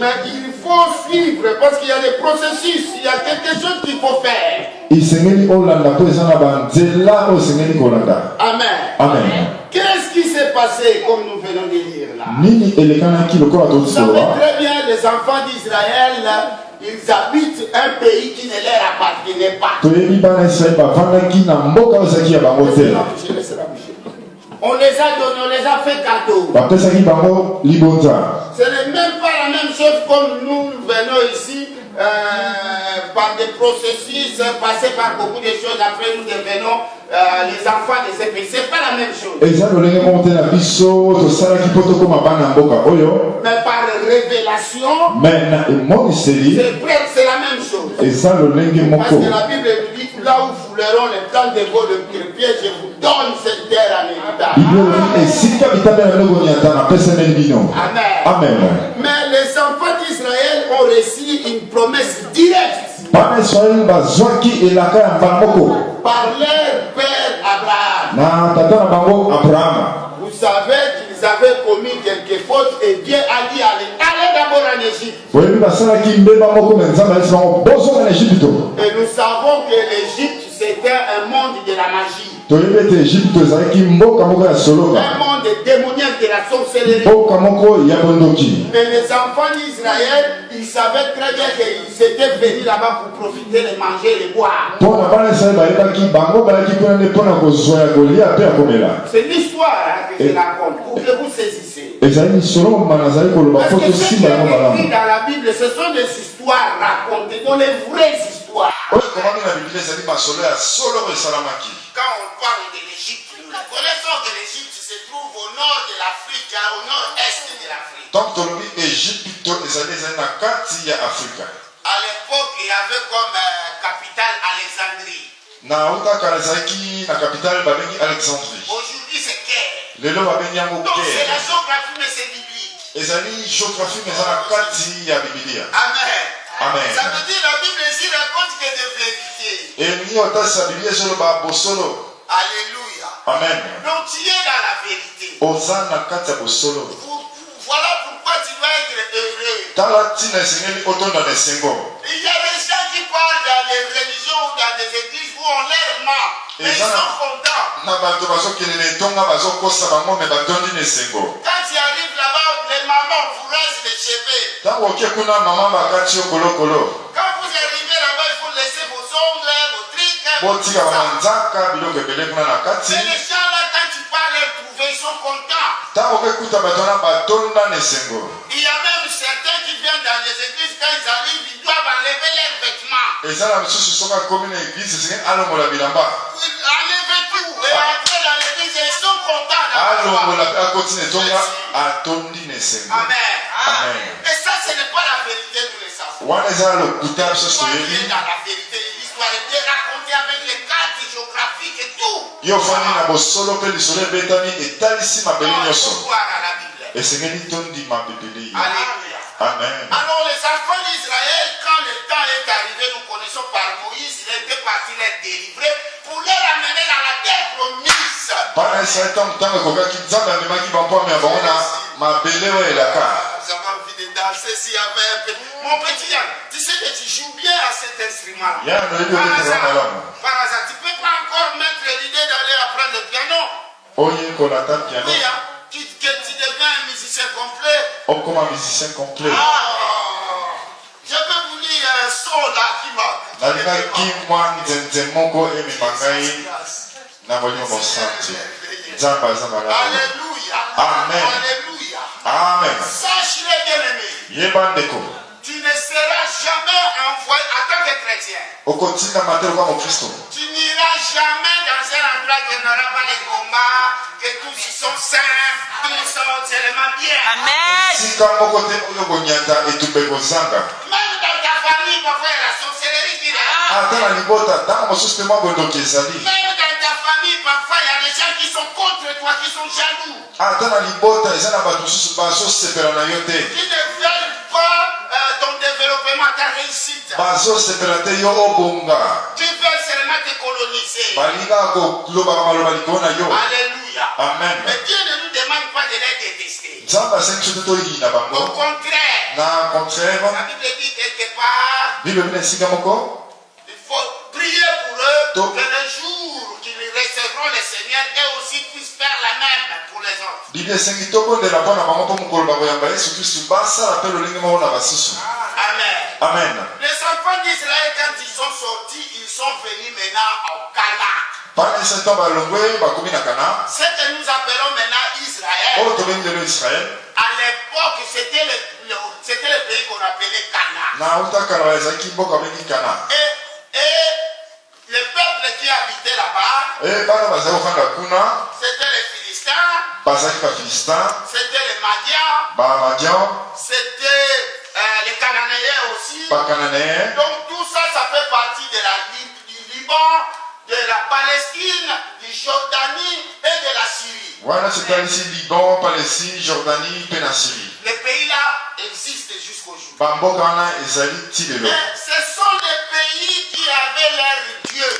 Mais il faut suivre parce qu'il y a des processus, il y a quelque chose qu'il faut faire. Amen. Amen. Qu'est-ce qui s'est passé comme nous venons de lire là? Vous savez très bien, les enfants d'Israël, ils habitent un pays qui ne leur appartenait pas. On les a donnés, on les a fait cadeau. Ce n'est même pas la même chose comme nous venons ici par des processus, passer par beaucoup de choses. Après nous devenons les enfants de ces pays. C'est pas la même chose. Mais par révélation, c'est la même chose. Parce que la Bible nous dit là où fouleront les plans de vos pieds, je vous donne cette terre en héritage. Amen. Mais les enfants d'Israël ont reçu une promesse directe par leur père Abraham. Vous savez qu'ils avaient commis quelques fautes et Dieu a dit allez d'abord en Égypte. Et nous savons que l'Égypte c'était un monde de la magie. Un monde démoniaque de la sorcellerie. Mais les enfants d'Israël, ils savaient très bien qu'ils étaient venus là-bas pour profiter de manger et boire. C'est l'histoire que je raconte pour que vous saisissiez. Parce que ce qui est écrit dans la Bible, ce sont des histoires racontées, dont les vraies histoires. Quand on parle de l'Égypte, nous connaissons que l'Égypte se trouve au nord de l'Afrique, au nord-est de l'Afrique. À l'époque, il y avait comme capitale Alexandrie. Aujourd'hui, c'est Caire. Donc, c'est la géographie, mais c'est biblique. Amen. Amen. Ça veut dire la Bible ici raconte que des vérités. Alléluia. Amen. Donc tu es dans la vérité. Voilà pourquoi tu dois être heureux. Il y a des gens qui parlent dans les religions ou dans des églises où on leur ment. Mais ils sont contents. Quand tu arrives là-bas, les mamans vous rasent les cheveux. Quand vous arrivez là-bas, il faut laisser vos ongles, vos trucs. Et les gens là, quand tu parles leur trouver, ils sont contents. Il y a même certains qui viennent dans les églises, quand ils arrivent, ils doivent enlever leurs vêtements. Enlever tout et entrer dans l'église, ils sont contents. Amen. Et ça, ce n'est pas la vérité, nous le savons. L'histoire est dans la vérité. L'histoire est bien racontée avec les cartes géographiques et tout. Il faut voir à la Bible. Alléluia. Amen. Alors les enfants d'Israël, quand le temps est arrivé, nous connaissons par Moïse, il était parti les délivrer pour les ramener dans la terre promise. J'avais envie de danser s'il y avait un peu. Mon petit Yann, tu sais que tu joues bien à cet instrument. Par hasard, tu ne peux pas encore mettre l'idée d'aller apprendre le piano. Oui, que tu deviens un musicien complet. Je peux vous dire un son là qui m'a. Alléluia. Amen. Alléluia. Amen. Sache-le, bien-aimé. Tu ne seras jamais envoyé en tant que chrétien. Tu n'iras jamais dans un endroit qui n'aura pas les combats, que tous ils sont saints, tous sont tellement bien. Amen. Même dans ta famille, parfois il y a la sorcellerie qui est là. Même dans ta famille, parfois il y a des gens qui sont contre toi, qui sont jaloux. Qui ne veulent pas ton développement, ta réussite. Qui veulent seulement te coloniser. Alléluia. Amen. Mais Dieu ne nous demande pas de les détester. Au contraire, la Bible dit quelque part, il faut prier pour eux que le jour qu'ils recevront le Seigneur, eux aussi puissent faire la même pour les autres. Amen. Amen. Les enfants d'Israël, quand ils sont sortis, ils sont venus maintenant au Canaan. Ce que nous appelons maintenant Israël. À l'époque, c'était le pays qu'on appelait Canaan. Et le peuple qui habitait là-bas, c'était les Philistins, c'était les Madians, c'était les Cananéens aussi. Donc tout ça, ça fait partie du Liban, de la Palestine, du Jordanie et de la Syrie. Voilà, c'est ici Liban, Palestine, Jordanie, et la Syrie. Les pays-là existent jusqu'au jour. Mais ce sont des pays qui avaient leur Dieu.